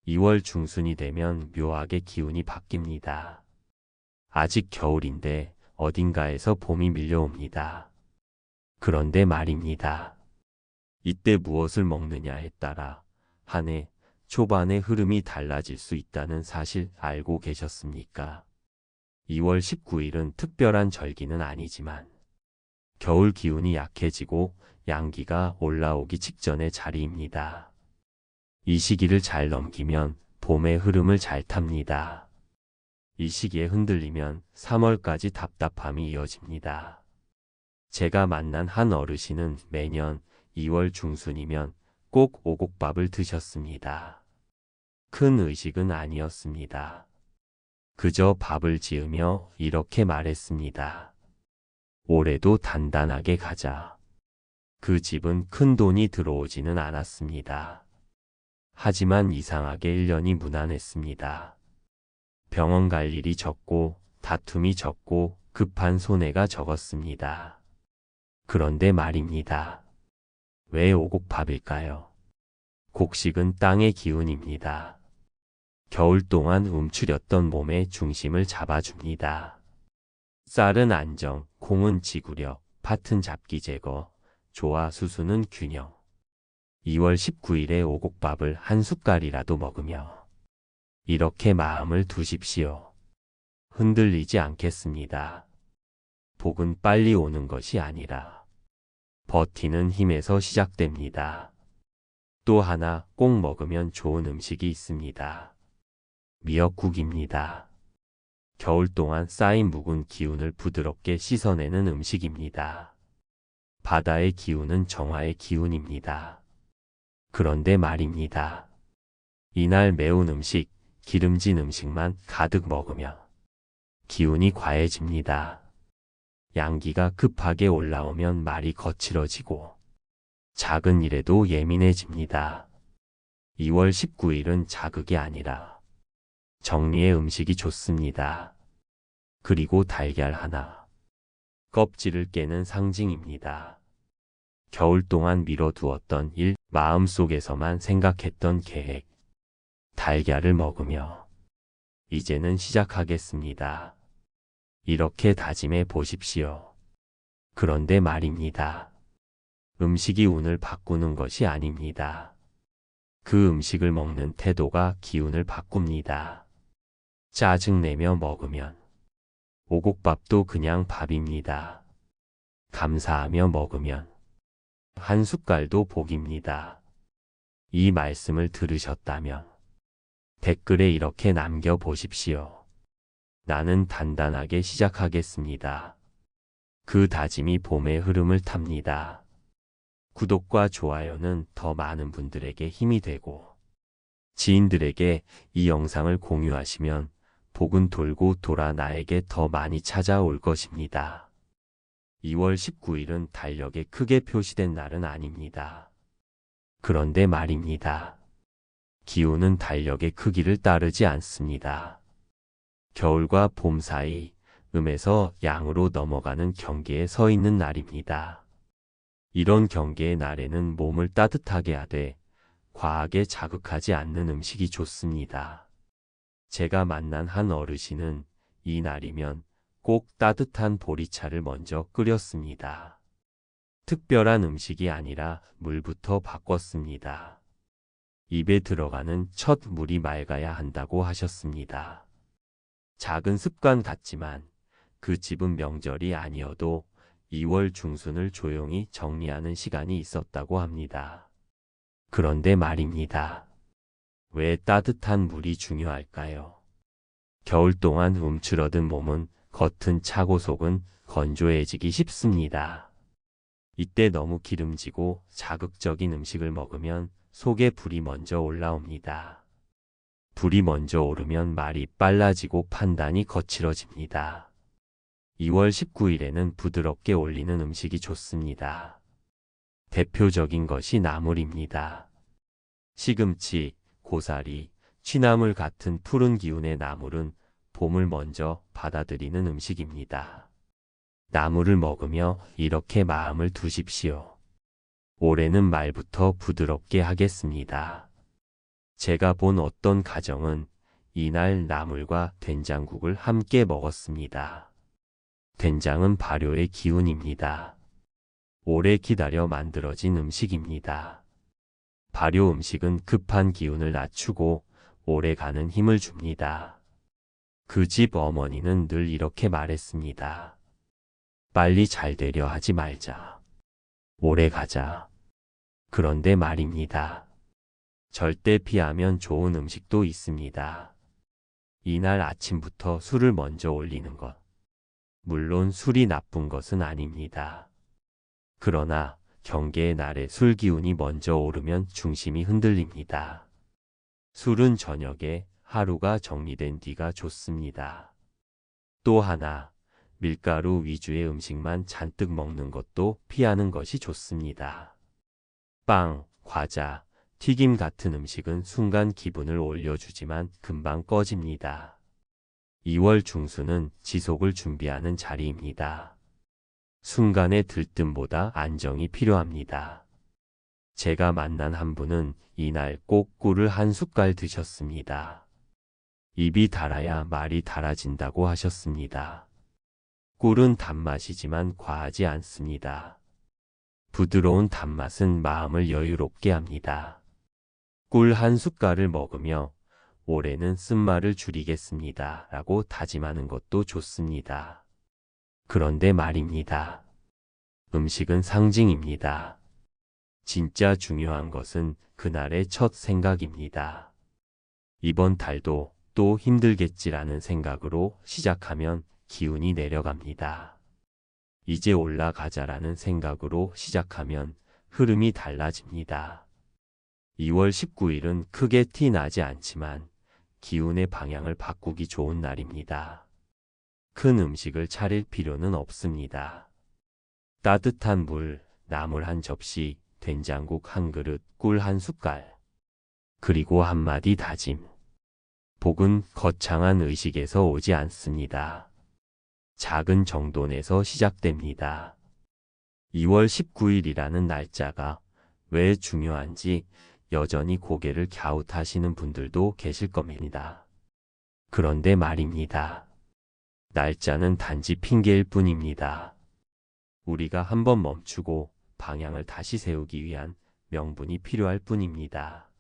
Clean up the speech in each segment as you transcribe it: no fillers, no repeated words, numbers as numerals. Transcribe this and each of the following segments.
2월 중순이 되면 묘하게 기운이 바뀝니다. 아직 겨울인데 어딘가에서 봄이 밀려옵니다. 그런데 말입니다. 이때 무엇을 먹느냐에 따라 한 해 초반의 흐름이 달라질 수 있다는 사실 알고 계셨습니까? 2월 19일은 특별한 절기는 아니지만 겨울 기운이 약해지고 양기가 올라오기 직전의 자리입니다. 이 시기를 잘 넘기면 봄의 흐름을 잘 탑니다. 이 시기에 흔들리면 3월까지 답답함이 이어집니다. 제가 만난 한 어르신은 매년 2월 중순이면 꼭 오곡밥을 드셨습니다. 큰 의식은 아니었습니다. 그저 밥을 지으며 이렇게 말했습니다. 올해도 단단하게 가자. 그 집은 큰 돈이 들어오지는 않았습니다. 하지만 이상하게 1년이 무난했습니다. 병원 갈 일이 적고 다툼이 적고 급한 손해가 적었습니다. 그런데 말입니다. 왜 오곡밥일까요? 곡식은 땅의 기운입니다. 겨울 동안 움츠렸던 몸의 중심을 잡아줍니다. 쌀은 안정, 콩은 지구력, 팥은 잡기 제거, 조와 수수는 균형. 2월 19일에 오곡밥을 한 숟갈이라도 먹으며 이렇게 마음을 두십시오. 흔들리지 않겠습니다. 복은 빨리 오는 것이 아니라 버티는 힘에서 시작됩니다. 또 하나 꼭 먹으면 좋은 음식이 있습니다. 미역국입니다. 겨울 동안 쌓인 묵은 기운을 부드럽게 씻어내는 음식입니다. 바다의 기운은 정화의 기운입니다. 그런데 말입니다. 이날 매운 음식, 기름진 음식만 가득 먹으면 기운이 과해집니다. 양기가 급하게 올라오면 말이 거칠어지고 작은 일에도 예민해집니다. 2월 19일은 자극이 아니라 정리의 음식이 좋습니다. 그리고 달걀 하나. 껍질을 깨는 상징입니다. 겨울 동안 미뤄두었던 일, 마음속에서만 생각했던 계획. 달걀을 먹으며 이제는 시작하겠습니다. 이렇게 다짐해 보십시오. 그런데 말입니다. 음식이 운을 바꾸는 것이 아닙니다. 그 음식을 먹는 태도가 기운을 바꿉니다. 짜증내며 먹으면 오곡밥도 그냥 밥입니다. 감사하며 먹으면 한 숟갈도 복입니다. 이 말씀을 들으셨다면 댓글에 이렇게 남겨보십시오. 나는 단단하게 시작하겠습니다. 그 다짐이 봄의 흐름을 탑니다. 구독과 좋아요는 더 많은 분들에게 힘이 되고 지인들에게 이 영상을 공유하시면 복은 돌고 돌아 나에게 더 많이 찾아올 것입니다. 2월 19일은 달력에 크게 표시된 날은 아닙니다. 그런데 말입니다. 기운은 달력의 크기를 따르지 않습니다. 겨울과 봄 사이 음에서 양으로 넘어가는 경계에 서 있는 날입니다. 이런 경계의 날에는 몸을 따뜻하게 하되 과하게 자극하지 않는 음식이 좋습니다. 제가 만난 한 어르신은 이 날이면 꼭 따뜻한 보리차를 먼저 끓였습니다. 특별한 음식이 아니라 물부터 바꿨습니다. 입에 들어가는 첫 물이 맑아야 한다고 하셨습니다. 작은 습관 같지만 그 집은 명절이 아니어도 2월 중순을 조용히 정리하는 시간이 있었다고 합니다. 그런데 말입니다. 왜 따뜻한 물이 중요할까요? 겨울 동안 움츠러든 몸은 겉은 차고 속은 건조해지기 쉽습니다. 이때 너무 기름지고 자극적인 음식을 먹으면 속에 불이 먼저 올라옵니다. 불이 먼저 오르면 말이 빨라지고 판단이 거칠어집니다. 2월 19일에는 부드럽게 올리는 음식이 좋습니다. 대표적인 것이 나물입니다. 시금치, 고사리, 취나물 같은 푸른 기운의 나물은 봄을 먼저 받아들이는 음식입니다. 나물을 먹으며 이렇게 마음을 두십시오. 올해는 말부터 부드럽게 하겠습니다. 제가 본 어떤 가정은 이날 나물과 된장국을 함께 먹었습니다. 된장은 발효의 기운입니다. 오래 기다려 만들어진 음식입니다. 발효 음식은 급한 기운을 낮추고 오래가는 힘을 줍니다. 그 집 어머니는 늘 이렇게 말했습니다. 빨리 잘 되려 하지 말자. 오래 가자. 그런데 말입니다. 절대 피하면 좋은 음식도 있습니다. 이날 아침부터 술을 먼저 올리는 것. 물론 술이 나쁜 것은 아닙니다. 그러나 경계의 날에 술 기운이 먼저 오르면 중심이 흔들립니다. 술은 저녁에 하루가 정리된 뒤가 좋습니다. 또 하나, 밀가루 위주의 음식만 잔뜩 먹는 것도 피하는 것이 좋습니다. 빵, 과자, 튀김 같은 음식은 순간 기분을 올려주지만 금방 꺼집니다. 2월 중순은 지속을 준비하는 자리입니다. 순간의 들뜸보다 안정이 필요합니다. 제가 만난 한 분은 이날 꼭 꿀을 한 숟갈 드셨습니다. 입이 달아야 말이 달아진다고 하셨습니다. 꿀은 단맛이지만 과하지 않습니다. 부드러운 단맛은 마음을 여유롭게 합니다. 꿀 한 숟갈을 먹으며 올해는 쓴말을 줄이겠습니다. 라고 다짐하는 것도 좋습니다. 그런데 말입니다. 음식은 상징입니다. 진짜 중요한 것은 그날의 첫 생각입니다. 이번 달도 또 힘들겠지라는 생각으로 시작하면 기운이 내려갑니다. 이제 올라가자라는 생각으로 시작하면 흐름이 달라집니다. 2월 19일은 크게 티 나지 않지만 기운의 방향을 바꾸기 좋은 날입니다. 큰 음식을 차릴 필요는 없습니다. 따뜻한 물, 나물 한 접시, 된장국 한 그릇, 꿀 한 숟갈. 그리고 한마디 다짐. 복은 거창한 의식에서 오지 않습니다. 작은 정돈에서 시작됩니다. 2월 19일이라는 날짜가 왜 중요한지 여전히 고개를 갸웃하시는 분들도 계실 겁니다. 그런데 말입니다. 날짜는 단지 핑계일 뿐입니다. 우리가 한번 멈추고 방향을 다시 세우기 위한 명분이 필요할 뿐입니다.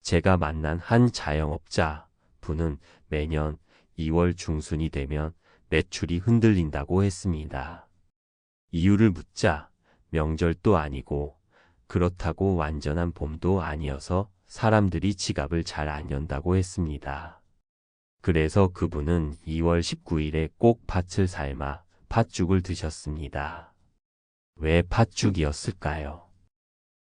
제가 만난 한 자영업자 분은 매년 2월 중순이 되면 매출이 흔들린다고 했습니다. 이유를 묻자 명절도 아니고 그렇다고 완전한 봄도 아니어서 사람들이 지갑을 잘 안 연다고 했습니다. 그래서 그분은 2월 19일에 꼭 팥을 삶아 팥죽을 드셨습니다. 왜 팥죽이었을까요?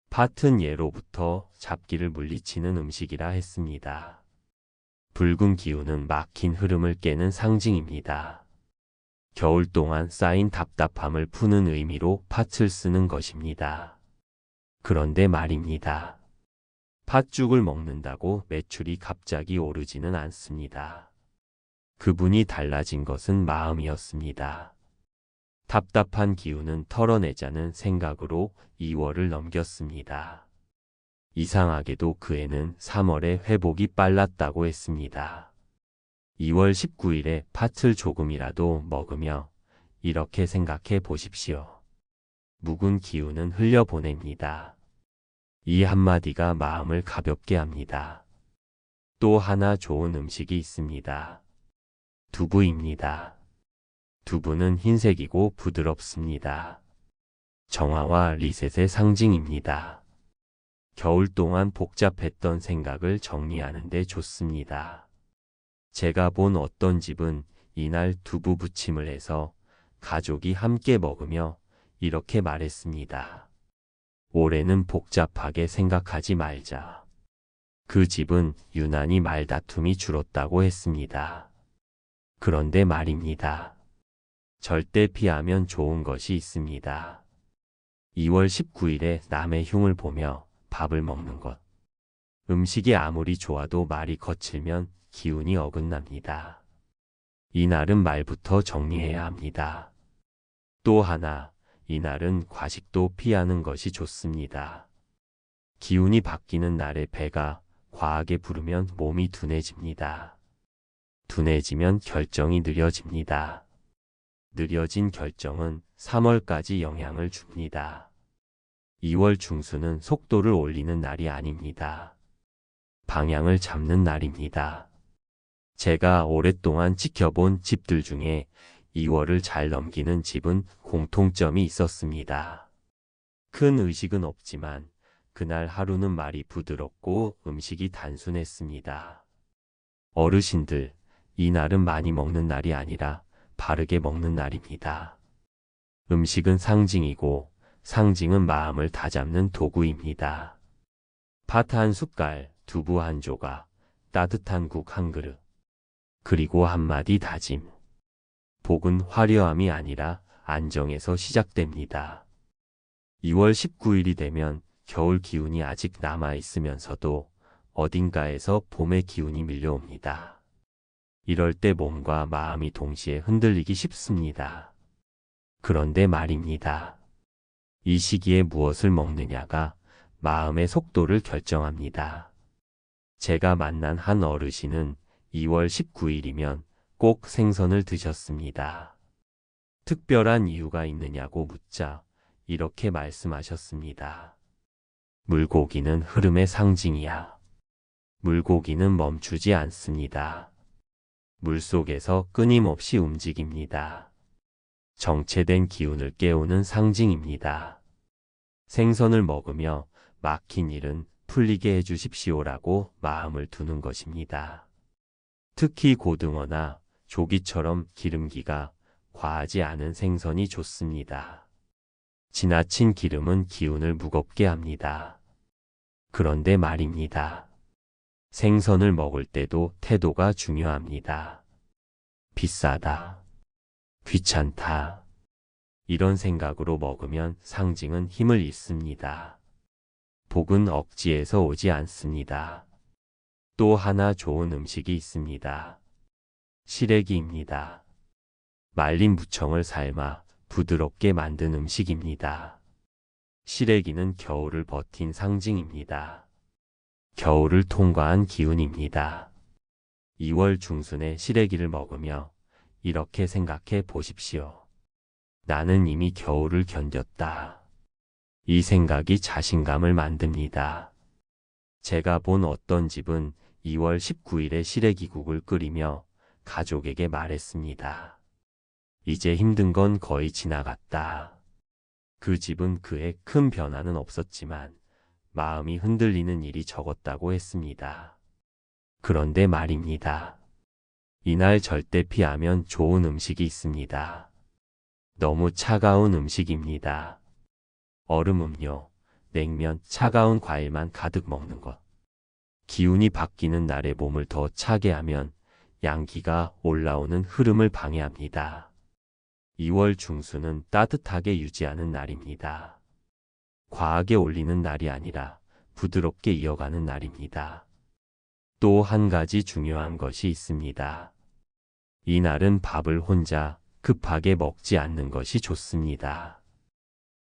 팥은 예로부터 잡기를 물리치는 음식이라 했습니다. 붉은 기운은 막힌 흐름을 깨는 상징입니다. 겨울 동안 쌓인 답답함을 푸는 의미로 팥을 쓰는 것입니다. 그런데 말입니다. 팥죽을 먹는다고 매출이 갑자기 오르지는 않습니다. 그분이 달라진 것은 마음이었습니다. 답답한 기운은 털어내자는 생각으로 2월을 넘겼습니다. 이상하게도 그 해는 3월에 회복이 빨랐다고 했습니다. 2월 19일에 팥을 조금이라도 먹으며 이렇게 생각해 보십시오. 묵은 기운은 흘려보냅니다. 이 한마디가 마음을 가볍게 합니다. 또 하나 좋은 음식이 있습니다. 두부입니다. 두부는 흰색이고 부드럽습니다. 정화와 리셋의 상징입니다. 겨울 동안 복잡했던 생각을 정리하는 데 좋습니다. 제가 본 어떤 집은 이날 두부 부침을 해서 가족이 함께 먹으며 이렇게 말했습니다. 올해는 복잡하게 생각하지 말자. 그 집은 유난히 말다툼이 줄었다고 했습니다. 그런데 말입니다. 절대 피하면 좋은 것이 있습니다. 2월 19일에 남의 흉을 보며 밥을 먹는 것. 음식이 아무리 좋아도 말이 거칠면 기운이 어긋납니다. 이날은 말부터 정리해야 합니다. 또 하나, 이날은 과식도 피하는 것이 좋습니다. 기운이 바뀌는 날에 배가 과하게 부르면 몸이 둔해집니다. 둔해지면 결정이 느려집니다. 느려진 결정은 3월까지 영향을 줍니다. 2월 중순은 속도를 올리는 날이 아닙니다. 방향을 잡는 날입니다. 제가 오랫동안 지켜본 집들 중에 2월을 잘 넘기는 집은 공통점이 있었습니다. 큰 의식은 없지만 그날 하루는 말이 부드럽고 음식이 단순했습니다. 어르신들, 이 날은 많이 먹는 날이 아니라 바르게 먹는 날입니다. 음식은 상징이고 상징은 마음을 다잡는 도구입니다. 밥 한 숟갈, 두부 한 조각, 따뜻한 국 한 그릇, 그리고 한마디 다짐. 복은 화려함이 아니라 안정에서 시작됩니다. 2월 19일이 되면 겨울 기운이 아직 남아 있으면서도 어딘가에서 봄의 기운이 밀려옵니다. 이럴 때 몸과 마음이 동시에 흔들리기 쉽습니다. 그런데 말입니다. 이 시기에 무엇을 먹느냐가 마음의 속도를 결정합니다. 제가 만난 한 어르신은 2월 19일이면 꼭 생선을 드셨습니다. 특별한 이유가 있느냐고 묻자 이렇게 말씀하셨습니다. 물고기는 흐름의 상징이야. 물고기는 멈추지 않습니다. 물속에서 끊임없이 움직입니다. 정체된 기운을 깨우는 상징입니다. 생선을 먹으며 막힌 일은 풀리게 해주십시오라고 마음을 두는 것입니다. 특히 고등어나 조기처럼 기름기가 과하지 않은 생선이 좋습니다. 지나친 기름은 기운을 무겁게 합니다. 그런데 말입니다. 생선을 먹을 때도 태도가 중요합니다. 비싸다. 귀찮다. 이런 생각으로 먹으면 상징은 힘을 잃습니다. 복은 억지에서 오지 않습니다. 또 하나 좋은 음식이 있습니다. 시래기입니다. 말린 무청을 삶아 부드럽게 만든 음식입니다. 시래기는 겨울을 버틴 상징입니다. 겨울을 통과한 기운입니다. 2월 중순에 시래기를 먹으며 이렇게 생각해 보십시오. 나는 이미 겨울을 견뎠다. 이 생각이 자신감을 만듭니다. 제가 본 어떤 집은 2월 19일에 시래기국을 끓이며 가족에게 말했습니다. 이제 힘든 건 거의 지나갔다. 그 집은 그에 큰 변화는 없었지만 마음이 흔들리는 일이 적었다고 했습니다. 그런데 말입니다. 이날 절대 피하면 좋은 음식이 있습니다. 너무 차가운 음식입니다. 얼음 음료, 냉면, 차가운 과일만 가득 먹는 것. 기운이 바뀌는 날에 몸을 더 차게 하면 양기가 올라오는 흐름을 방해합니다. 2월 중순은 따뜻하게 유지하는 날입니다. 과하게 올리는 날이 아니라 부드럽게 이어가는 날입니다. 또 한 가지 중요한 것이 있습니다. 이 날은 밥을 혼자 급하게 먹지 않는 것이 좋습니다.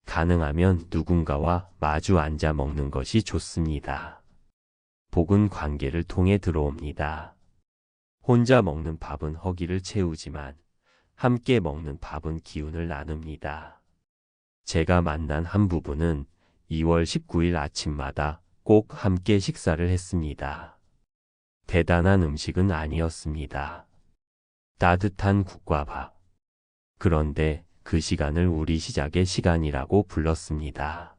가능하면 누군가와 마주 앉아 먹는 것이 좋습니다. 복은 관계를 통해 들어옵니다. 혼자 먹는 밥은 허기를 채우지만 함께 먹는 밥은 기운을 나눕니다. 제가 만난 한 부부는 2월 19일 아침마다 꼭 함께 식사를 했습니다. 대단한 음식은 아니었습니다. 따뜻한 국과 밥. 그런데 그 시간을 우리 시작의 시간이라고 불렀습니다.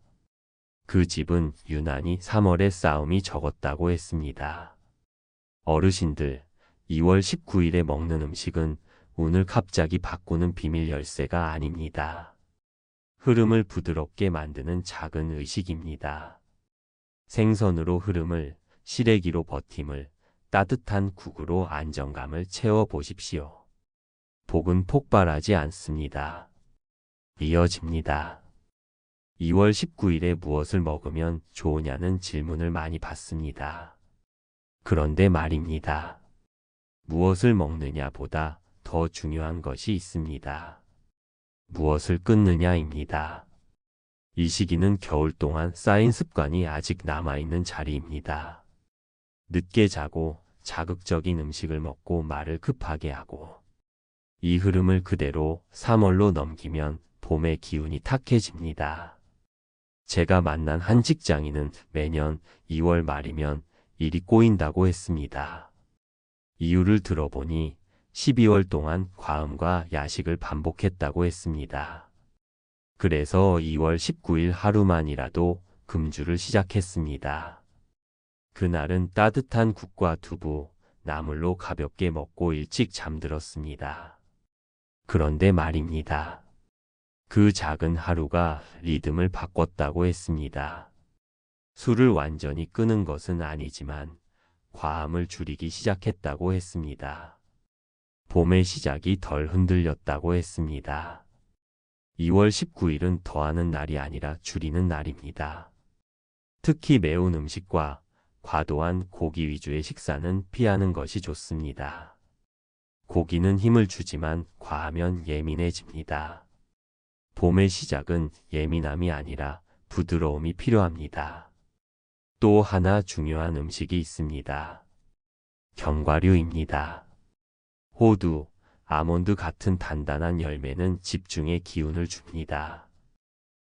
그 집은 유난히 3월의 싸움이 적었다고 했습니다. 어르신들, 2월 19일에 먹는 음식은 운을 갑자기 바꾸는 비밀 열쇠가 아닙니다. 흐름을 부드럽게 만드는 작은 의식입니다. 생선으로 흐름을, 시래기로 버팀을, 따뜻한 국으로 안정감을 채워보십시오. 복은 폭발하지 않습니다. 이어집니다. 2월 19일에 무엇을 먹으면 좋으냐는 질문을 많이 받습니다. 그런데 말입니다. 무엇을 먹느냐보다 더 중요한 것이 있습니다. 무엇을 끊느냐입니다. 이 시기는 겨울 동안 쌓인 습관이 아직 남아있는 자리입니다. 늦게 자고 자극적인 음식을 먹고 말을 급하게 하고 이 흐름을 그대로 3월로 넘기면 봄의 기운이 탁해집니다. 제가 만난 한 직장인은 매년 2월 말이면 일이 꼬인다고 했습니다. 이유를 들어보니 12월 동안 과음과 야식을 반복했다고 했습니다. 그래서 2월 19일 하루만이라도 금주를 시작했습니다. 그날은 따뜻한 국과 두부, 나물로 가볍게 먹고 일찍 잠들었습니다. 그런데 말입니다. 그 작은 하루가 리듬을 바꿨다고 했습니다. 술을 완전히 끊은 것은 아니지만 과음을 줄이기 시작했다고 했습니다. 봄의 시작이 덜 흔들렸다고 했습니다. 2월 19일은 더하는 날이 아니라 줄이는 날입니다. 특히 매운 음식과 과도한 고기 위주의 식사는 피하는 것이 좋습니다. 고기는 힘을 주지만 과하면 예민해집니다. 봄의 시작은 예민함이 아니라 부드러움이 필요합니다. 또 하나 중요한 음식이 있습니다. 견과류입니다. 호두, 아몬드 같은 단단한 열매는 집중의 기운을 줍니다.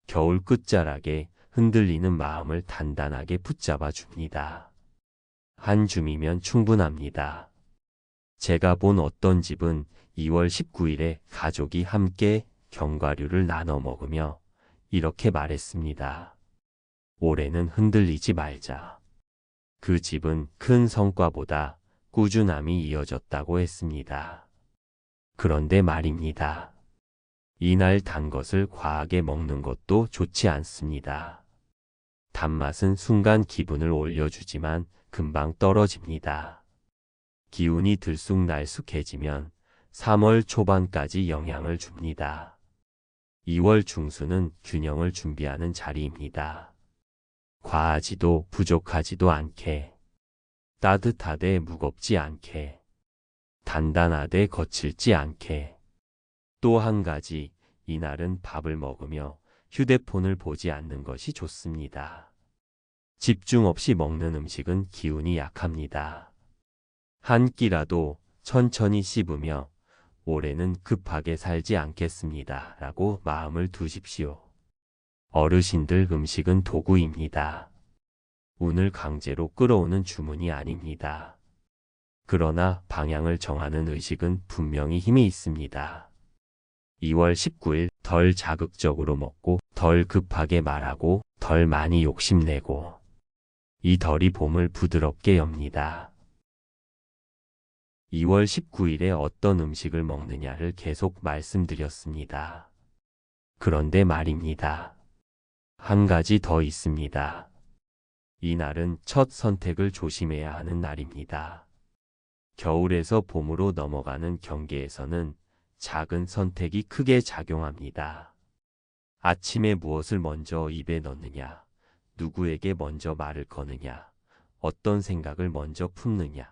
겨울 끝자락에 흔들리는 마음을 단단하게 붙잡아 줍니다. 한 줌이면 충분합니다. 제가 본 어떤 집은 2월 19일에 가족이 함께 견과류를 나눠 먹으며 이렇게 말했습니다. 올해는 흔들리지 말자. 그 집은 큰 성과보다 꾸준함이 이어졌다고 했습니다. 그런데 말입니다. 이날 단 것을 과하게 먹는 것도 좋지 않습니다. 단맛은 순간 기분을 올려주지만 금방 떨어집니다. 기운이 들쑥날쑥해지면 3월 초반까지 영향을 줍니다. 2월 중순은 균형을 준비하는 자리입니다. 과하지도 부족하지도 않게, 따뜻하되 무겁지 않게, 단단하되 거칠지 않게. 또 한 가지, 이날은 밥을 먹으며 휴대폰을 보지 않는 것이 좋습니다. 집중 없이 먹는 음식은 기운이 약합니다. 한 끼라도 천천히 씹으며 올해는 급하게 살지 않겠습니다. 라고 마음을 두십시오. 어르신들, 음식은 도구입니다. 운을 강제로 끌어오는 주문이 아닙니다. 그러나 방향을 정하는 의식은 분명히 힘이 있습니다. 2월 19일 덜 자극적으로 먹고 덜 급하게 말하고 덜 많이 욕심내고, 이 덜이 봄을 부드럽게 엽니다. 2월 19일에 어떤 음식을 먹느냐를 계속 말씀드렸습니다. 그런데 말입니다. 한 가지 더 있습니다. 이날은 첫 선택을 조심해야 하는 날입니다. 겨울에서 봄으로 넘어가는 경계에서는 작은 선택이 크게 작용합니다. 아침에 무엇을 먼저 입에 넣느냐, 누구에게 먼저 말을 거느냐, 어떤 생각을 먼저 품느냐.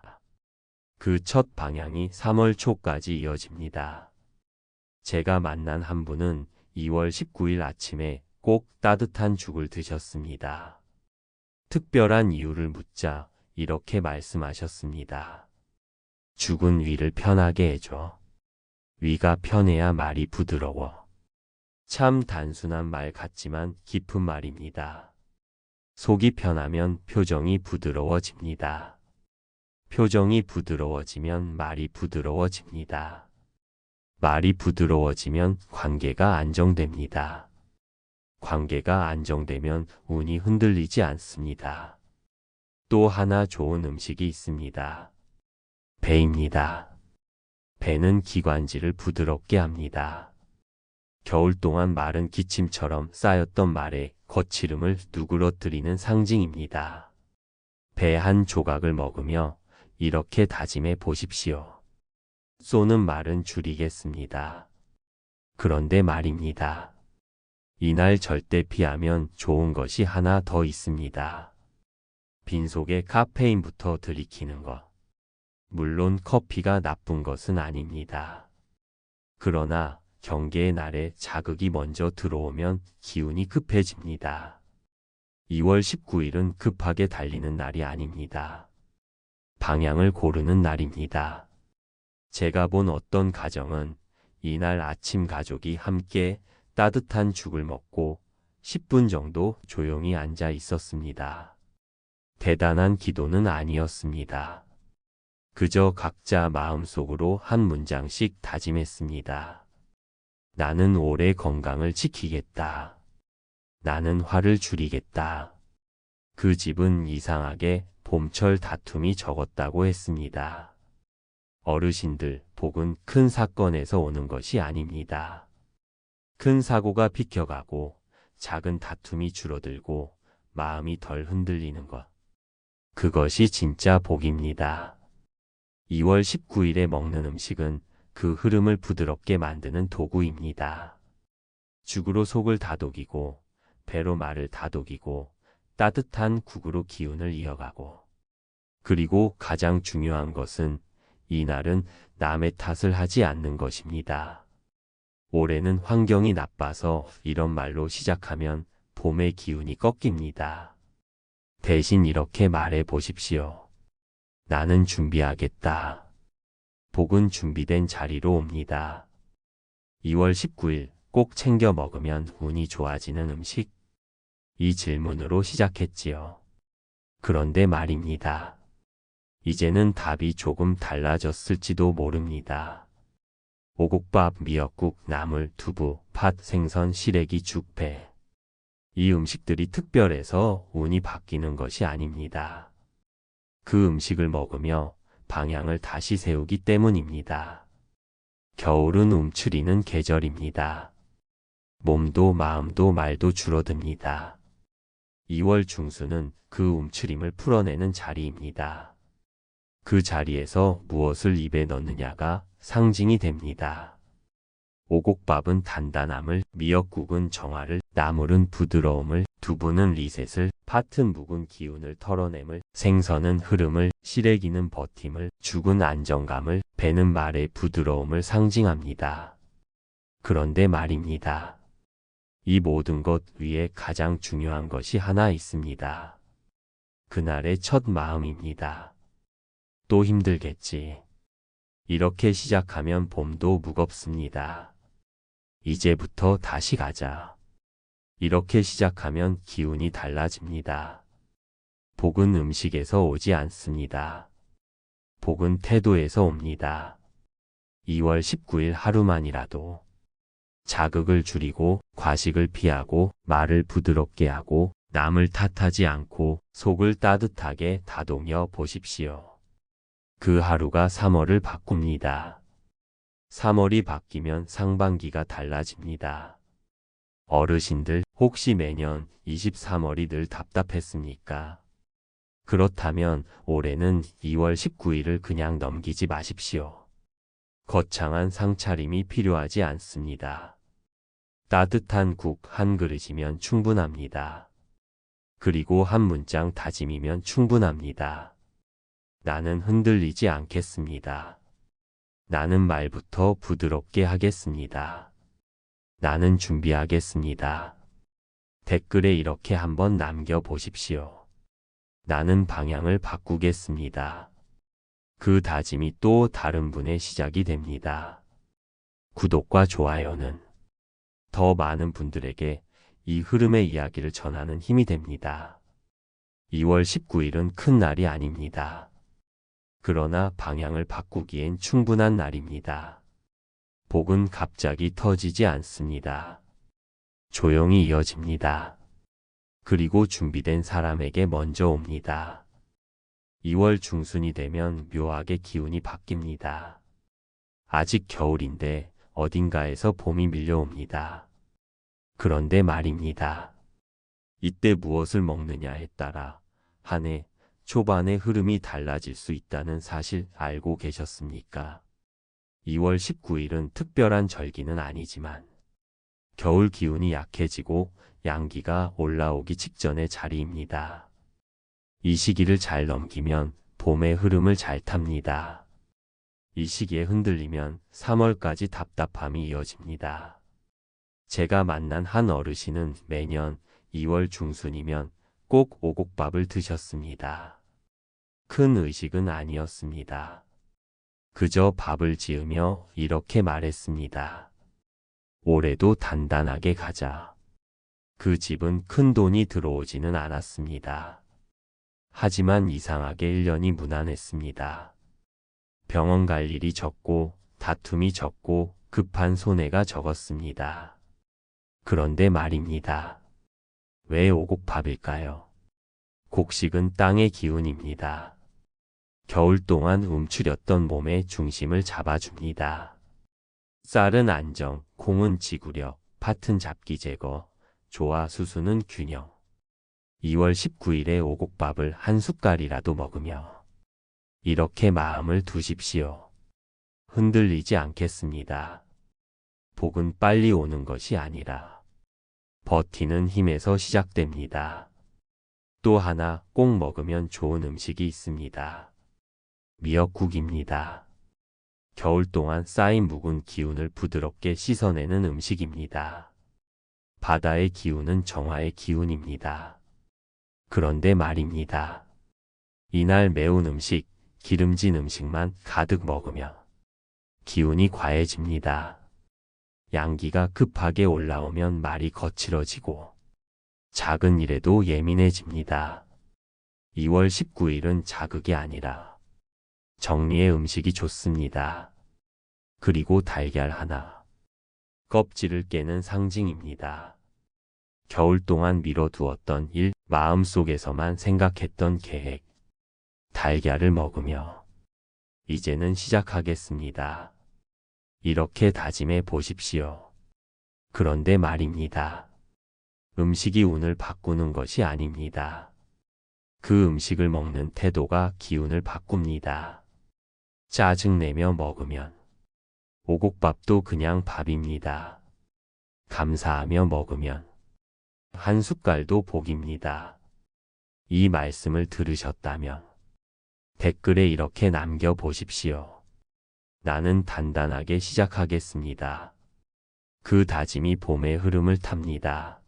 그 첫 방향이 3월 초까지 이어집니다. 제가 만난 한 분은 2월 19일 아침에 꼭 따뜻한 죽을 드셨습니다. 특별한 이유를 묻자 이렇게 말씀하셨습니다. 죽은 위를 편하게 해줘. 위가 편해야 말이 부드러워. 참 단순한 말 같지만 깊은 말입니다. 속이 편하면 표정이 부드러워집니다. 표정이 부드러워지면 말이 부드러워집니다. 말이 부드러워지면 관계가 안정됩니다. 관계가 안정되면 운이 흔들리지 않습니다. 또 하나 좋은 음식이 있습니다. 배입니다. 배는 기관지를 부드럽게 합니다. 겨울 동안 마른 기침처럼 쌓였던 말에 거칠음을 누그러뜨리는 상징입니다. 배 한 조각을 먹으며 이렇게 다짐해 보십시오. 쏘는 말은 줄이겠습니다. 그런데 말입니다. 이날 절대 피하면 좋은 것이 하나 더 있습니다. 빈속에 카페인부터 들이키는 것. 물론 커피가 나쁜 것은 아닙니다. 그러나 경계의 날에 자극이 먼저 들어오면 기운이 급해집니다. 2월 19일은 급하게 달리는 날이 아닙니다. 방향을 고르는 날입니다. 제가 본 어떤 가정은 이날 아침 가족이 함께 따뜻한 죽을 먹고 10분 정도 조용히 앉아 있었습니다. 대단한 기도는 아니었습니다. 그저 각자 마음속으로 한 문장씩 다짐했습니다. 나는 올해 건강을 지키겠다. 나는 화를 줄이겠다. 그 집은 이상하게 봄철 다툼이 적었다고 했습니다. 어르신들, 복은 큰 사건에서 오는 것이 아닙니다. 큰 사고가 비켜가고 작은 다툼이 줄어들고 마음이 덜 흔들리는 것. 그것이 진짜 복입니다. 2월 19일에 먹는 음식은 그 흐름을 부드럽게 만드는 도구입니다. 죽으로 속을 다독이고 배로 말을 다독이고 따뜻한 국으로 기운을 이어가고, 그리고 가장 중요한 것은 이날은 남의 탓을 하지 않는 것입니다. 올해는 환경이 나빠서 이런 말로 시작하면 봄의 기운이 꺾입니다. 대신 이렇게 말해 보십시오. 나는 준비하겠다. 복은 준비된 자리로 옵니다. 2월 19일 꼭 챙겨 먹으면 운이 좋아지는 음식? 이 질문으로 시작했지요. 그런데 말입니다. 이제는 답이 조금 달라졌을지도 모릅니다. 오곡밥, 미역국, 나물, 두부, 팥, 생선, 시래기, 죽, 배. 이 음식들이 특별해서 운이 바뀌는 것이 아닙니다. 그 음식을 먹으며 방향을 다시 세우기 때문입니다. 겨울은 움츠리는 계절입니다. 몸도 마음도 말도 줄어듭니다. 2월 중순은 그 움츠림을 풀어내는 자리입니다. 그 자리에서 무엇을 입에 넣느냐가 상징이 됩니다. 오곡밥은 단단함을, 미역국은 정화를, 나물은 부드러움을, 두부는 리셋을, 팥은 묵은 기운을 털어냄을, 생선은 흐름을, 시래기는 버팀을, 죽은 안정감을, 배는 말의 부드러움을 상징합니다. 그런데 말입니다. 이 모든 것 위에 가장 중요한 것이 하나 있습니다. 그날의 첫 마음입니다. 또 힘들겠지. 이렇게 시작하면 봄도 무겁습니다. 이제부터 다시 가자. 이렇게 시작하면 기운이 달라집니다. 복은 음식에서 오지 않습니다. 복은 태도에서 옵니다. 2월 19일 하루만이라도 자극을 줄이고 과식을 피하고 말을 부드럽게 하고 남을 탓하지 않고 속을 따뜻하게 다독여 보십시오. 그 하루가 3월을 바꿉니다. 3월이 바뀌면 상반기가 달라집니다. 어르신들, 혹시 매년 23월이 늘 답답했습니까? 그렇다면 올해는 2월 19일을 그냥 넘기지 마십시오. 거창한 상차림이 필요하지 않습니다. 따뜻한 국 한 그릇이면 충분합니다. 그리고 한 문장 다짐이면 충분합니다. 나는 흔들리지 않겠습니다. 나는 말부터 부드럽게 하겠습니다. 나는 준비하겠습니다. 댓글에 이렇게 한번 남겨보십시오. 나는 방향을 바꾸겠습니다. 그 다짐이 또 다른 분의 시작이 됩니다. 구독과 좋아요는 더 많은 분들에게 이 흐름의 이야기를 전하는 힘이 됩니다. 2월 19일은 큰 날이 아닙니다. 그러나 방향을 바꾸기엔 충분한 날입니다. 복은 갑자기 터지지 않습니다. 조용히 이어집니다. 그리고 준비된 사람에게 먼저 옵니다. 2월 중순이 되면 묘하게 기운이 바뀝니다. 아직 겨울인데 어딘가에서 봄이 밀려옵니다. 그런데 말입니다. 이때 무엇을 먹느냐에 따라 한 해 초반의 흐름이 달라질 수 있다는 사실 알고 계셨습니까? 2월 19일은 특별한 절기는 아니지만 겨울 기운이 약해지고 양기가 올라오기 직전의 자리입니다. 이 시기를 잘 넘기면 봄의 흐름을 잘 탑니다. 이 시기에 흔들리면 3월까지 답답함이 이어집니다. 제가 만난 한 어르신은 매년 2월 중순이면 꼭 오곡밥을 드셨습니다. 큰 의식은 아니었습니다. 그저 밥을 지으며 이렇게 말했습니다. 올해도 단단하게 가자. 그 집은 큰 돈이 들어오지는 않았습니다. 하지만 이상하게 1년이 무난했습니다. 병원 갈 일이 적고 다툼이 적고 급한 손해가 적었습니다. 그런데 말입니다. 왜 오곡밥일까요? 곡식은 땅의 기운입니다. 겨울 동안 움츠렸던 몸의 중심을 잡아줍니다. 쌀은 안정, 콩은 지구력, 팥은 잡기 제거, 조와 수수는 균형. 2월 19일에 오곡밥을 한 숟갈이라도 먹으며 이렇게 마음을 두십시오. 흔들리지 않겠습니다. 복은 빨리 오는 것이 아니라 버티는 힘에서 시작됩니다. 또 하나 꼭 먹으면 좋은 음식이 있습니다. 미역국입니다. 겨울 동안 쌓인 묵은 기운을 부드럽게 씻어내는 음식입니다. 바다의 기운은 정화의 기운입니다. 그런데 말입니다. 이날 매운 음식, 기름진 음식만 가득 먹으면 기운이 과해집니다. 양기가 급하게 올라오면 말이 거칠어지고 작은 일에도 예민해집니다. 2월 19일은 자극이 아니라 정리의 음식이 좋습니다. 그리고 달걀 하나. 껍질을 깨는 상징입니다. 겨울 동안 미뤄두었던 일, 마음속에서만 생각했던 계획. 달걀을 먹으며 이제는 시작하겠습니다. 이렇게 다짐해 보십시오. 그런데 말입니다. 음식이 운을 바꾸는 것이 아닙니다. 그 음식을 먹는 태도가 기운을 바꿉니다. 짜증내며 먹으면 오곡밥도 그냥 밥입니다. 감사하며 먹으면 한 숟갈도 복입니다. 이 말씀을 들으셨다면 댓글에 이렇게 남겨보십시오. 나는 단단하게 시작하겠습니다. 그 다짐이 봄의 흐름을 탑니다.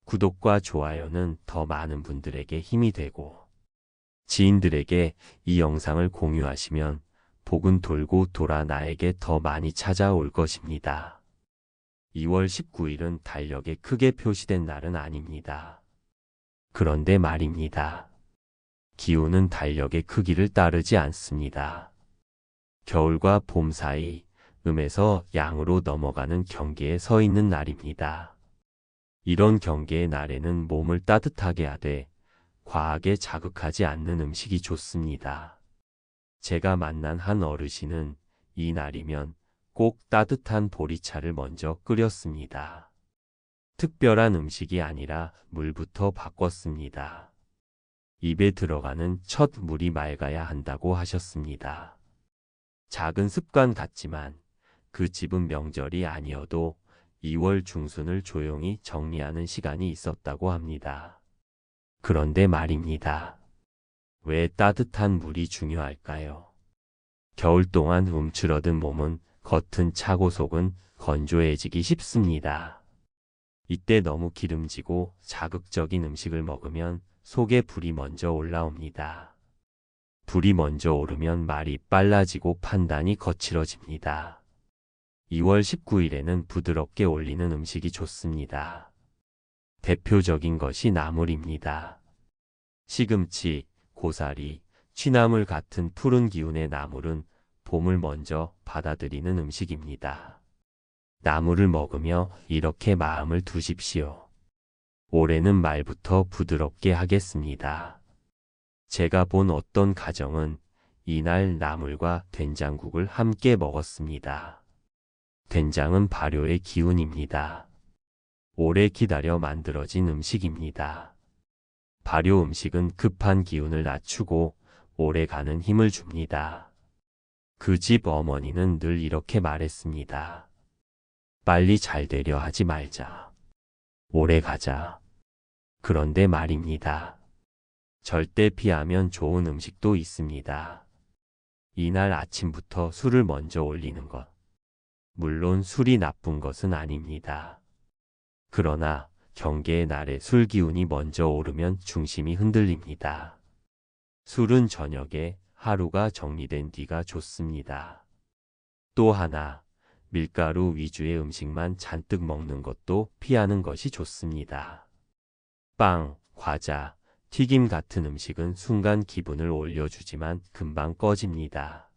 구독과 좋아요는 더 많은 분들에게 힘이 되고 지인들에게 이 영상을 공유하시면 복은 돌고 돌아 나에게 더 많이 찾아올 것입니다. 2월 19일은 달력에 크게 표시된 날은 아닙니다. 그런데 말입니다. 기운은 달력의 크기를 따르지 않습니다. 겨울과 봄 사이 음에서 양으로 넘어가는 경계에 서 있는 날입니다. 이런 경계의 날에는 몸을 따뜻하게 하되 과하게 자극하지 않는 음식이 좋습니다. 제가 만난 한 어르신은 이 날이면 꼭 따뜻한 보리차를 먼저 끓였습니다. 특별한 음식이 아니라 물부터 바꿨습니다. 입에 들어가는 첫 물이 맑아야 한다고 하셨습니다. 작은 습관 같지만 그 집은 명절이 아니어도 2월 중순을 조용히 정리하는 시간이 있었다고 합니다. 그런데 말입니다. 왜 따뜻한 물이 중요할까요? 겨울 동안 움츠러든 몸은 겉은 차고 속은 건조해지기 쉽습니다. 이때 너무 기름지고 자극적인 음식을 먹으면 속에 불이 먼저 올라옵니다. 불이 먼저 오르면 말이 빨라지고 판단이 거칠어집니다. 2월 19일에는 부드럽게 올리는 음식이 좋습니다. 대표적인 것이 나물입니다. 시금치, 고사리, 취나물 같은 푸른 기운의 나물은 봄을 먼저 받아들이는 음식입니다. 나물을 먹으며 이렇게 마음을 두십시오. 올해는 말부터 부드럽게 하겠습니다. 제가 본 어떤 가정은 이날 나물과 된장국을 함께 먹었습니다. 된장은 발효의 기운입니다. 오래 기다려 만들어진 음식입니다. 발효 음식은 급한 기운을 낮추고 오래가는 힘을 줍니다. 그 집 어머니는 늘 이렇게 말했습니다. 빨리 잘 되려 하지 말자. 오래 가자. 그런데 말입니다. 절대 피하면 좋은 음식도 있습니다. 이날 아침부터 술을 먼저 올리는 것. 물론 술이 나쁜 것은 아닙니다. 그러나 경계의 날에 술 기운이 먼저 오르면 중심이 흔들립니다. 술은 저녁에 하루가 정리된 뒤가 좋습니다. 또 하나, 밀가루 위주의 음식만 잔뜩 먹는 것도 피하는 것이 좋습니다. 빵, 과자, 튀김 같은 음식은 순간 기분을 올려주지만 금방 꺼집니다.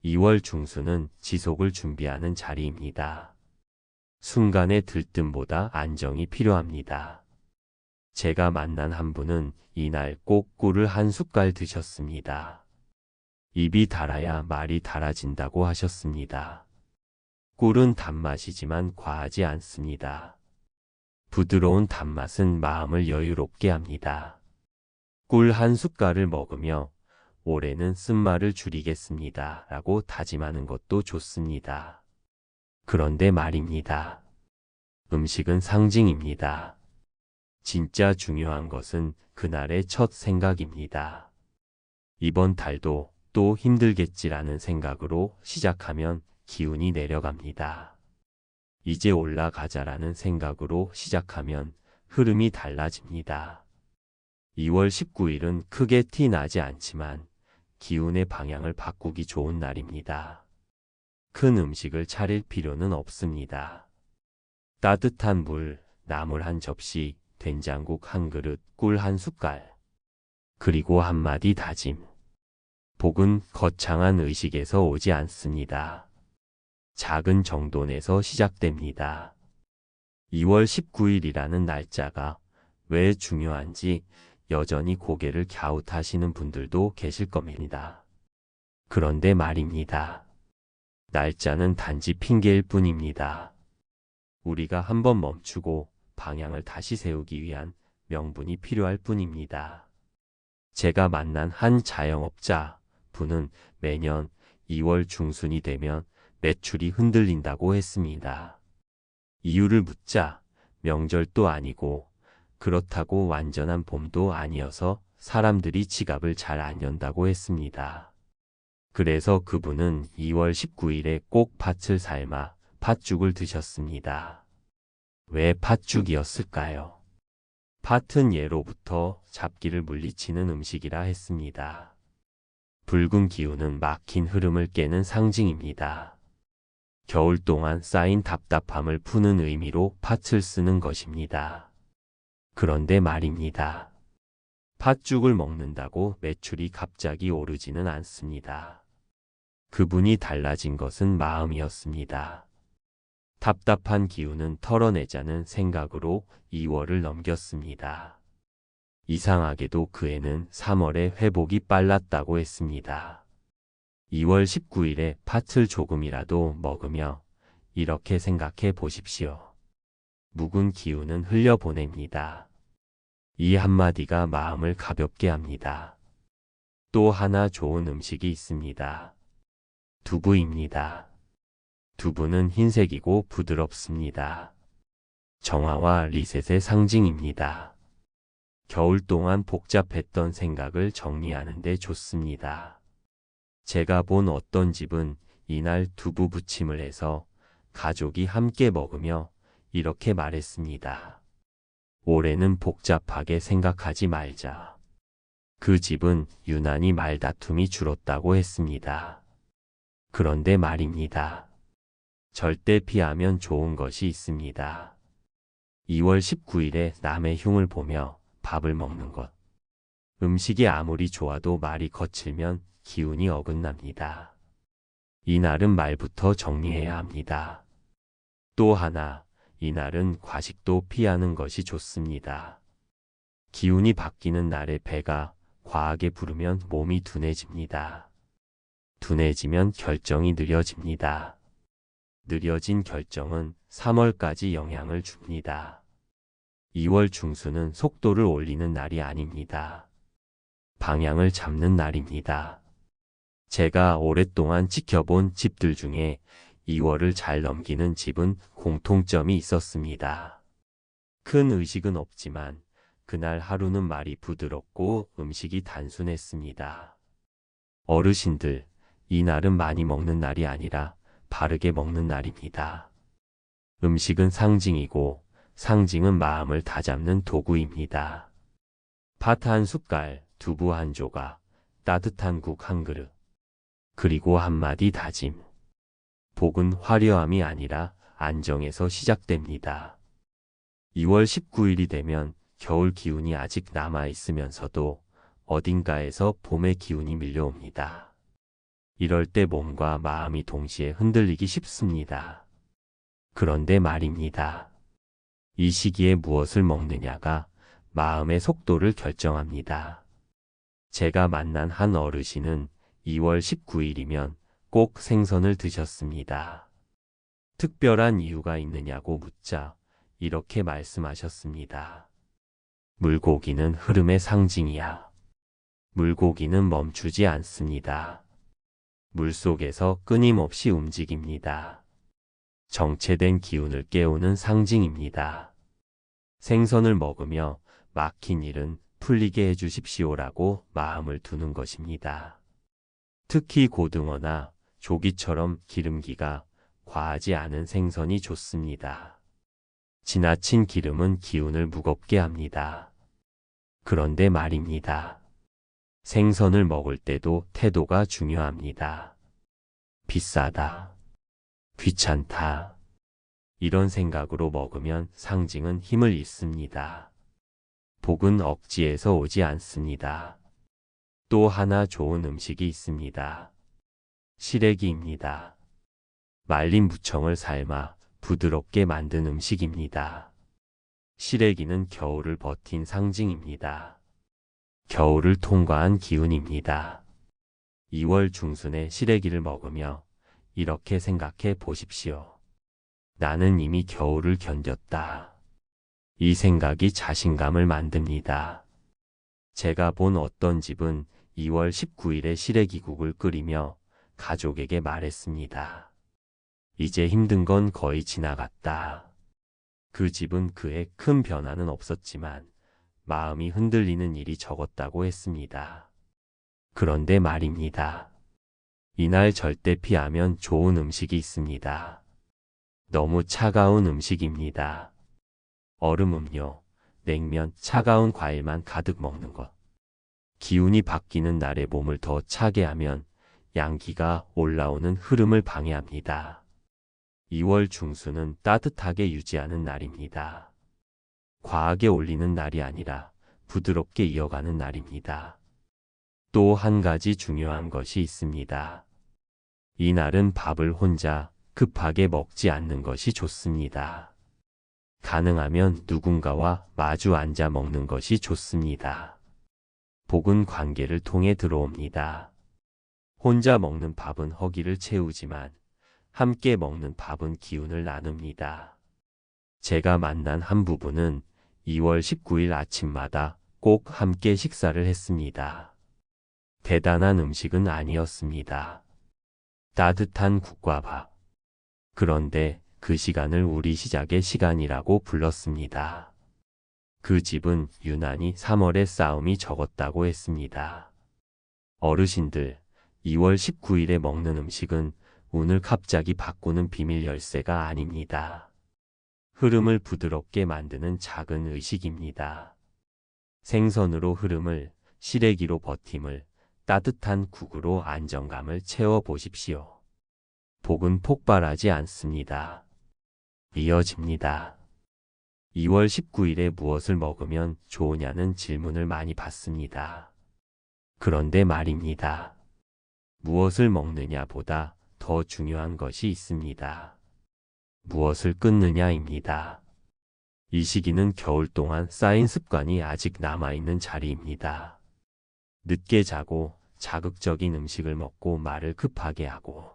2월 중순은 지속을 준비하는 자리입니다. 순간의 들뜸보다 안정이 필요합니다. 제가 만난 한 분은 이날 꼭 꿀을 한 숟갈 드셨습니다. 입이 달아야 말이 달아진다고 하셨습니다. 꿀은 단맛이지만 과하지 않습니다. 부드러운 단맛은 마음을 여유롭게 합니다. 꿀 한 숟갈을 먹으며 올해는 쓴말을 줄이겠습니다 라고 다짐하는 것도 좋습니다. 그런데 말입니다. 음식은 상징입니다. 진짜 중요한 것은 그날의 첫 생각입니다. 이번 달도 또 힘들겠지라는 생각으로 시작하면 기운이 내려갑니다. 이제 올라가자라는 생각으로 시작하면 흐름이 달라집니다. 2월 19일은 크게 티 나지 않지만 기운의 방향을 바꾸기 좋은 날입니다. 큰 음식을 차릴 필요는 없습니다. 따뜻한 물, 나물 한 접시, 된장국 한 그릇, 꿀 한 숟갈. 그리고 한마디 다짐. 복은 거창한 의식에서 오지 않습니다. 작은 정돈에서 시작됩니다. 2월 19일이라는 날짜가 왜 중요한지 여전히 고개를 갸웃하시는 분들도 계실 겁니다. 그런데 말입니다. 날짜는 단지 핑계일 뿐입니다. 우리가 한번 멈추고 방향을 다시 세우기 위한 명분이 필요할 뿐입니다. 제가 만난 한 자영업자 분은 매년 2월 중순이 되면 매출이 흔들린다고 했습니다. 이유를 묻자 명절도 아니고 그렇다고 완전한 봄도 아니어서 사람들이 지갑을 잘 안 연다고 했습니다. 그래서 그분은 2월 19일에 꼭 팥을 삶아 팥죽을 드셨습니다. 왜 팥죽이었을까요? 팥은 예로부터 잡기를 물리치는 음식이라 했습니다. 붉은 기운은 막힌 흐름을 깨는 상징입니다. 겨울 동안 쌓인 답답함을 푸는 의미로 팥을 쓰는 것입니다. 그런데 말입니다. 팥죽을 먹는다고 매출이 갑자기 오르지는 않습니다. 그분이 달라진 것은 마음이었습니다. 답답한 기운은 털어내자는 생각으로 2월을 넘겼습니다. 이상하게도 그 해는 3월에 회복이 빨랐다고 했습니다. 2월 19일에 팥을 조금이라도 먹으며 이렇게 생각해 보십시오. 묵은 기운은 흘려보냅니다. 이 한마디가 마음을 가볍게 합니다. 또 하나 좋은 음식이 있습니다. 두부입니다. 두부는 흰색이고 부드럽습니다. 정화와 리셋의 상징입니다. 겨울 동안 복잡했던 생각을 정리하는 데 좋습니다. 제가 본 어떤 집은 이날 두부 부침을 해서 가족이 함께 먹으며 이렇게 말했습니다. 올해는 복잡하게 생각하지 말자. 그 집은 유난히 말다툼이 줄었다고 했습니다. 그런데 말입니다. 절대 피하면 좋은 것이 있습니다. 2월 19일에 남의 흉을 보며 밥을 먹는 것. 음식이 아무리 좋아도 말이 거칠면 기운이 어긋납니다. 이날은 말부터 정리해야 합니다. 또 하나, 이날은 과식도 피하는 것이 좋습니다. 기운이 바뀌는 날에 배가 과하게 부르면 몸이 둔해집니다. 둔해지면 결정이 느려집니다. 느려진 결정은 3월까지 영향을 줍니다. 2월 중순은 속도를 올리는 날이 아닙니다. 방향을 잡는 날입니다. 제가 오랫동안 지켜본 집들 중에 2월을 잘 넘기는 집은 공통점이 있었습니다. 큰 의식은 없지만 그날 하루는 말이 부드럽고 음식이 단순했습니다. 어르신들, 이날은 많이 먹는 날이 아니라 바르게 먹는 날입니다. 음식은 상징이고 상징은 마음을 다잡는 도구입니다. 팥 한 숟갈, 두부 한 조각, 따뜻한 국 한 그릇. 그리고 한마디 다짐. 복은 화려함이 아니라 안정에서 시작됩니다. 2월 19일이 되면 겨울 기운이 아직 남아 있으면서도 어딘가에서 봄의 기운이 밀려옵니다. 이럴 때 몸과 마음이 동시에 흔들리기 쉽습니다. 그런데 말입니다. 이 시기에 무엇을 먹느냐가 마음의 속도를 결정합니다. 제가 만난 한 어르신은 2월 19일이면 꼭 생선을 드셨습니다. 특별한 이유가 있느냐고 묻자 이렇게 말씀하셨습니다. 물고기는 흐름의 상징이야. 물고기는 멈추지 않습니다. 물속에서 끊임없이 움직입니다. 정체된 기운을 깨우는 상징입니다. 생선을 먹으며 막힌 일은 풀리게 해주십시오라고 마음을 두는 것입니다. 특히 고등어나 조기처럼 기름기가 과하지 않은 생선이 좋습니다. 지나친 기름은 기운을 무겁게 합니다. 그런데 말입니다. 생선을 먹을 때도 태도가 중요합니다. 비싸다. 귀찮다. 이런 생각으로 먹으면 상징은 힘을 잃습니다. 복은 억지에서 오지 않습니다. 또 하나 좋은 음식이 있습니다. 시래기입니다. 말린 무청을 삶아 부드럽게 만든 음식입니다. 시래기는 겨울을 버틴 상징입니다. 겨울을 통과한 기운입니다. 2월 중순에 시래기를 먹으며 이렇게 생각해 보십시오. 나는 이미 겨울을 견뎠다. 이 생각이 자신감을 만듭니다. 제가 본 어떤 집은 2월 19일에 시래기국을 끓이며 가족에게 말했습니다. 이제 힘든 건 거의 지나갔다. 그 집은 그해 큰 변화는 없었지만 마음이 흔들리는 일이 적었다고 했습니다. 그런데 말입니다. 이날 절대 피하면 좋은 음식이 있습니다. 너무 차가운 음식입니다. 얼음 음료, 냉면, 차가운 과일만 가득 먹는 것. 기운이 바뀌는 날에 몸을 더 차게 하면 양기가 올라오는 흐름을 방해합니다. 2월 중순은 따뜻하게 유지하는 날입니다. 과하게 올리는 날이 아니라 부드럽게 이어가는 날입니다. 또 한 가지 중요한 것이 있습니다. 이 날은 밥을 혼자 급하게 먹지 않는 것이 좋습니다. 가능하면 누군가와 마주 앉아 먹는 것이 좋습니다. 복은 관계를 통해 들어옵니다. 혼자 먹는 밥은 허기를 채우지만 함께 먹는 밥은 기운을 나눕니다. 제가 만난 한 부부는 2월 19일 아침마다 꼭 함께 식사를 했습니다. 대단한 음식은 아니었습니다. 따뜻한 국과 밥. 그런데 그 시간을 우리 시작의 시간이라고 불렀습니다. 그 집은 유난히 3월에 싸움이 적었다고 했습니다. 어르신들, 2월 19일에 먹는 음식은 운을 갑자기 바꾸는 비밀 열쇠가 아닙니다. 흐름을 부드럽게 만드는 작은 의식입니다. 생선으로 흐름을, 시래기로 버팀을, 따뜻한 국으로 안정감을 채워보십시오. 복은 폭발하지 않습니다. 이어집니다. 2월 19일에 무엇을 먹으면 좋으냐는 질문을 많이 받습니다. 그런데 말입니다. 무엇을 먹느냐보다 더 중요한 것이 있습니다. 무엇을 끊느냐입니다. 이 시기는 겨울 동안 쌓인 습관이 아직 남아있는 자리입니다. 늦게 자고 자극적인 음식을 먹고 말을 급하게 하고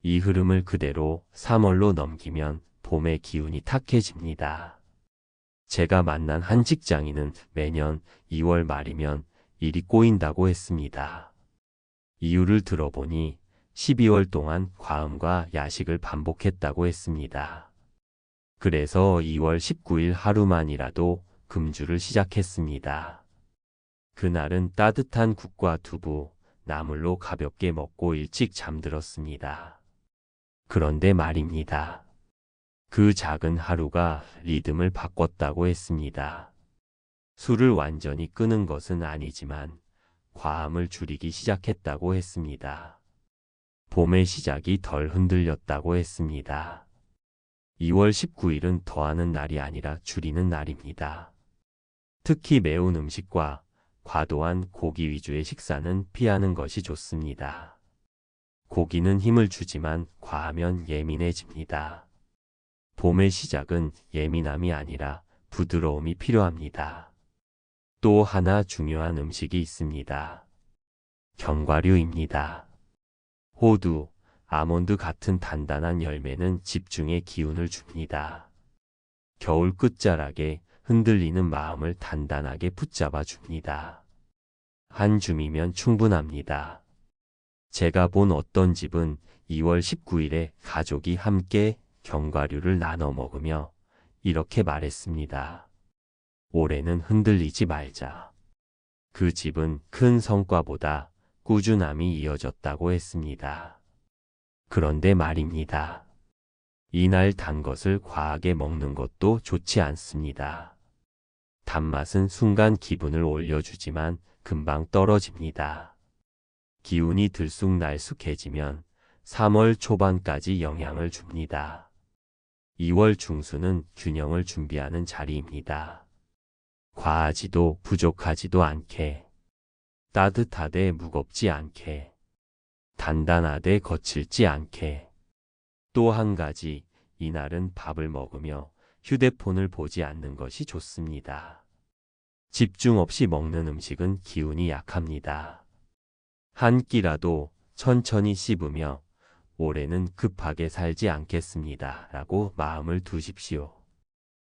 이 흐름을 그대로 3월로 넘기면 봄의 기운이 탁해집니다. 제가 만난 한 직장인은 매년 2월 말이면 일이 꼬인다고 했습니다. 이유를 들어보니 12월 동안 과음과 야식을 반복했다고 했습니다. 그래서 2월 19일 하루만이라도 금주를 시작했습니다. 그날은 따뜻한 국과 두부, 나물로 가볍게 먹고 일찍 잠들었습니다. 그런데 말입니다. 그 작은 하루가 리듬을 바꿨다고 했습니다. 술을 완전히 끊은 것은 아니지만 과함을 줄이기 시작했다고 했습니다. 봄의 시작이 덜 흔들렸다고 했습니다. 2월 19일은 더하는 날이 아니라 줄이는 날입니다. 특히 매운 음식과 과도한 고기 위주의 식사는 피하는 것이 좋습니다. 고기는 힘을 주지만 과하면 예민해집니다. 봄의 시작은 예민함이 아니라 부드러움이 필요합니다. 또 하나 중요한 음식이 있습니다. 견과류입니다. 호두, 아몬드 같은 단단한 열매는 집중의 기운을 줍니다. 겨울 끝자락에 흔들리는 마음을 단단하게 붙잡아 줍니다. 한 줌이면 충분합니다. 제가 본 어떤 집은 2월 19일에 가족이 함께 견과류를 나눠 먹으며 이렇게 말했습니다. 올해는 흔들리지 말자. 그 집은 큰 성과보다 꾸준함이 이어졌다고 했습니다. 그런데 말입니다. 이날 단 것을 과하게 먹는 것도 좋지 않습니다. 단맛은 순간 기분을 올려주지만 금방 떨어집니다. 기운이 들쑥날쑥해지면 3월 초반까지 영향을 줍니다. 2월 중순은 균형을 준비하는 자리입니다. 과하지도 부족하지도 않게, 따뜻하되 무겁지 않게, 단단하되 거칠지 않게. 또 한 가지, 이날은 밥을 먹으며 휴대폰을 보지 않는 것이 좋습니다. 집중 없이 먹는 음식은 기운이 약합니다. 한 끼라도 천천히 씹으며 올해는 급하게 살지 않겠습니다. 라고 마음을 두십시오.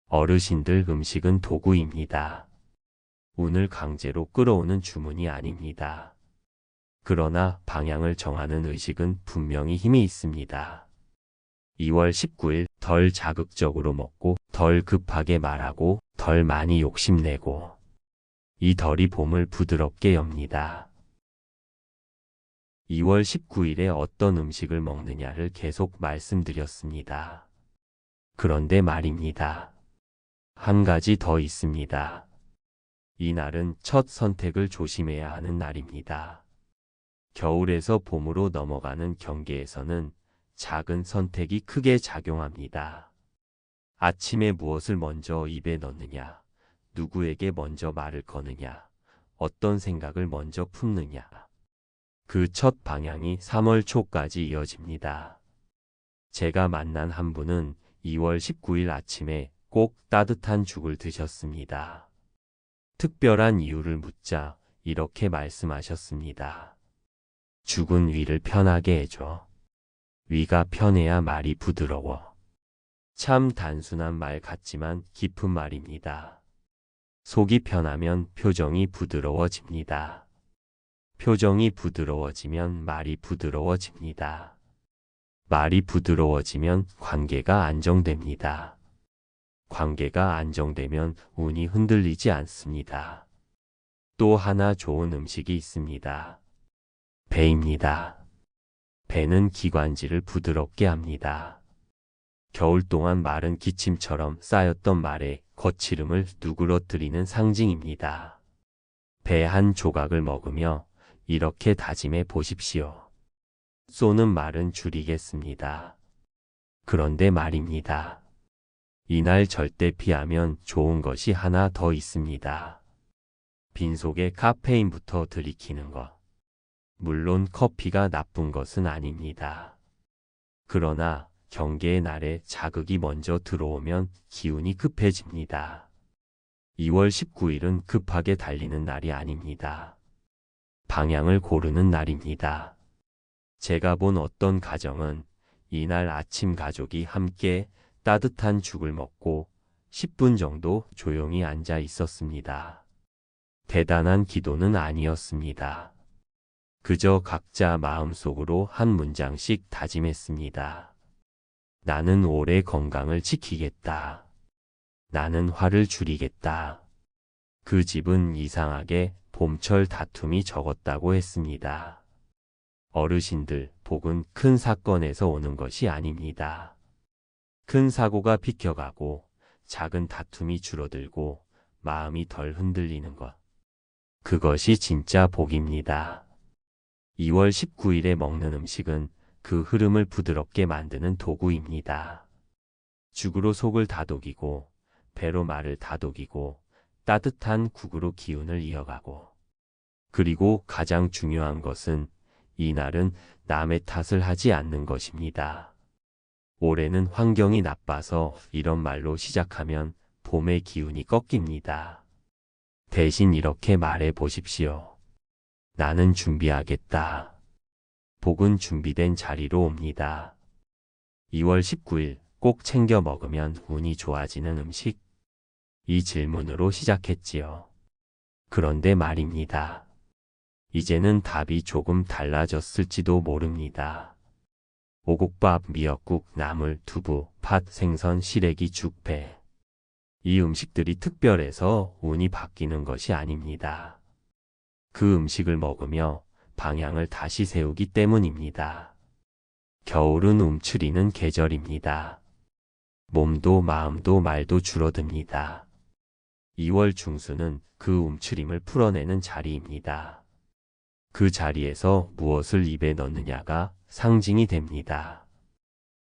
어르신들, 음식은 도구입니다. 운을 강제로 끌어오는 주문이 아닙니다. 그러나 방향을 정하는 의식은 분명히 힘이 있습니다. 2월 19일 덜 자극적으로 먹고 덜 급하게 말하고 덜 많이 욕심내고, 이 덜이 봄을 부드럽게 엽니다. 2월 19일에 어떤 음식을 먹느냐를 계속 말씀드렸습니다. 그런데 말입니다. 한 가지 더 있습니다. 이날은 첫 선택을 조심해야 하는 날입니다. 겨울에서 봄으로 넘어가는 경계에서는 작은 선택이 크게 작용합니다. 아침에 무엇을 먼저 입에 넣느냐, 누구에게 먼저 말을 거느냐, 어떤 생각을 먼저 품느냐. 그 첫 방향이 3월 초까지 이어집니다. 제가 만난 한 분은 2월 19일 아침에 꼭 따뜻한 죽을 드셨습니다. 특별한 이유를 묻자 이렇게 말씀하셨습니다. 죽은 위를 편하게 해줘. 위가 편해야 말이 부드러워. 참 단순한 말 같지만 깊은 말입니다. 속이 편하면 표정이 부드러워집니다. 표정이 부드러워지면 말이 부드러워집니다. 말이 부드러워지면 관계가 안정됩니다. 관계가 안정되면 운이 흔들리지 않습니다. 또 하나 좋은 음식이 있습니다. 배입니다. 배는 기관지를 부드럽게 합니다. 겨울 동안 마른 기침처럼 쌓였던 말의 거칠음을 누그러뜨리는 상징입니다. 배 한 조각을 먹으며 이렇게 다짐해 보십시오. 쏘는 말은 줄이겠습니다. 그런데 말입니다. 이날 절대 피하면 좋은 것이 하나 더 있습니다. 빈속에 카페인부터 들이키는 것. 물론 커피가 나쁜 것은 아닙니다. 그러나 경계의 날에 자극이 먼저 들어오면 기운이 급해집니다. 2월 19일은 급하게 달리는 날이 아닙니다. 방향을 고르는 날입니다. 제가 본 어떤 가정은 이날 아침 가족이 함께 따뜻한 죽을 먹고 10분 정도 조용히 앉아 있었습니다. 대단한 기도는 아니었습니다. 그저 각자 마음속으로 한 문장씩 다짐했습니다. 나는 올해 건강을 지키겠다. 나는 화를 줄이겠다. 그 집은 이상하게 봄철 다툼이 적었다고 했습니다. 어르신들, 복은 큰 사건에서 오는 것이 아닙니다. 큰 사고가 비켜가고 작은 다툼이 줄어들고 마음이 덜 흔들리는 것. 그것이 진짜 복입니다. 2월 19일에 먹는 음식은 그 흐름을 부드럽게 만드는 도구입니다. 죽으로 속을 다독이고, 배로 말을 다독이고, 따뜻한 국으로 기운을 이어가고. 그리고 가장 중요한 것은 이날은 남의 탓을 하지 않는 것입니다. 올해는 환경이 나빠서 이런 말로 시작하면 봄의 기운이 꺾입니다. 대신 이렇게 말해 보십시오. 나는 준비하겠다. 복은 준비된 자리로 옵니다. 2월 19일 꼭 챙겨 먹으면 운이 좋아지는 음식? 이 질문으로 시작했지요. 그런데 말입니다. 이제는 답이 조금 달라졌을지도 모릅니다. 오곡밥, 미역국, 나물, 두부, 팥, 생선, 시래기, 죽, 배. 이 음식들이 특별해서 운이 바뀌는 것이 아닙니다. 그 음식을 먹으며 방향을 다시 세우기 때문입니다. 겨울은 움츠리는 계절입니다. 몸도 마음도 말도 줄어듭니다. 2월 중순은 그 움츠림을 풀어내는 자리입니다. 그 자리에서 무엇을 입에 넣느냐가 상징이 됩니다.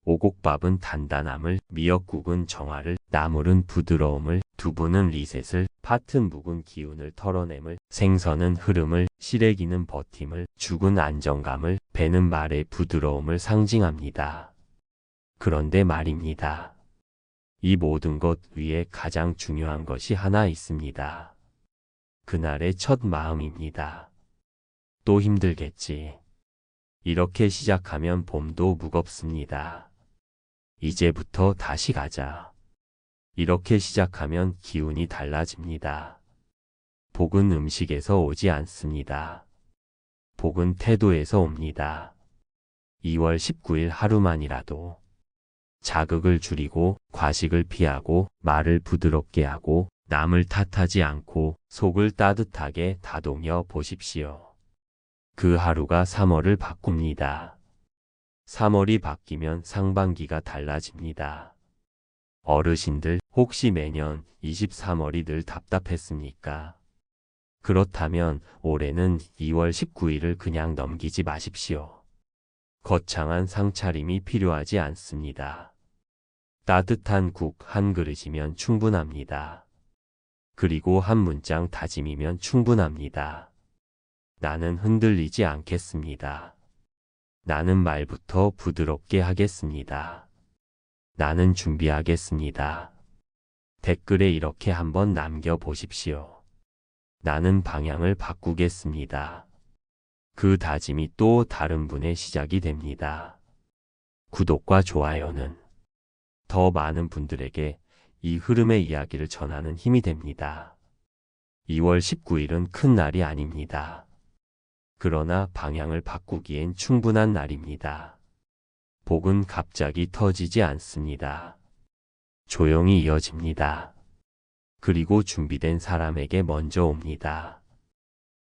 오곡밥은 단단함을, 미역국은 정화를, 나물은 부드러움을, 두부는 리셋을, 팥은 묵은 기운을 털어냄을, 생선은 흐름을, 시래기는 버팀을, 죽은 안정감을, 배는 말의 부드러움을 상징합니다. 그런데 말입니다. 이 모든 것 위에 가장 중요한 것이 하나 있습니다. 그날의 첫 마음입니다. 또 힘들겠지. 이렇게 시작하면 봄도 무겁습니다. 이제부터 다시 가자. 이렇게 시작하면 기운이 달라집니다. 복은 음식에서 오지 않습니다. 복은 태도에서 옵니다. 2월 19일 하루만이라도 자극을 줄이고 과식을 피하고 말을 부드럽게 하고 남을 탓하지 않고 속을 따뜻하게 다독여 보십시오. 그 하루가 3월을 바꿉니다. 3월이 바뀌면 상반기가 달라집니다. 어르신들, 혹시 매년 23월이 늘 답답했습니까? 그렇다면 올해는 2월 19일을 그냥 넘기지 마십시오. 거창한 상차림이 필요하지 않습니다. 따뜻한 국 한 그릇이면 충분합니다. 그리고 한 문장 다짐이면 충분합니다. 나는 흔들리지 않겠습니다. 나는 말부터 부드럽게 하겠습니다. 나는 준비하겠습니다. 댓글에 이렇게 한번 남겨보십시오. 나는 방향을 바꾸겠습니다. 그 다짐이 또 다른 분의 시작이 됩니다. 구독과 좋아요는 더 많은 분들에게 이 흐름의 이야기를 전하는 힘이 됩니다. 2월 19일은 큰 날이 아닙니다. 그러나 방향을 바꾸기엔 충분한 날입니다. 복은 갑자기 터지지 않습니다. 조용히 이어집니다. 그리고 준비된 사람에게 먼저 옵니다.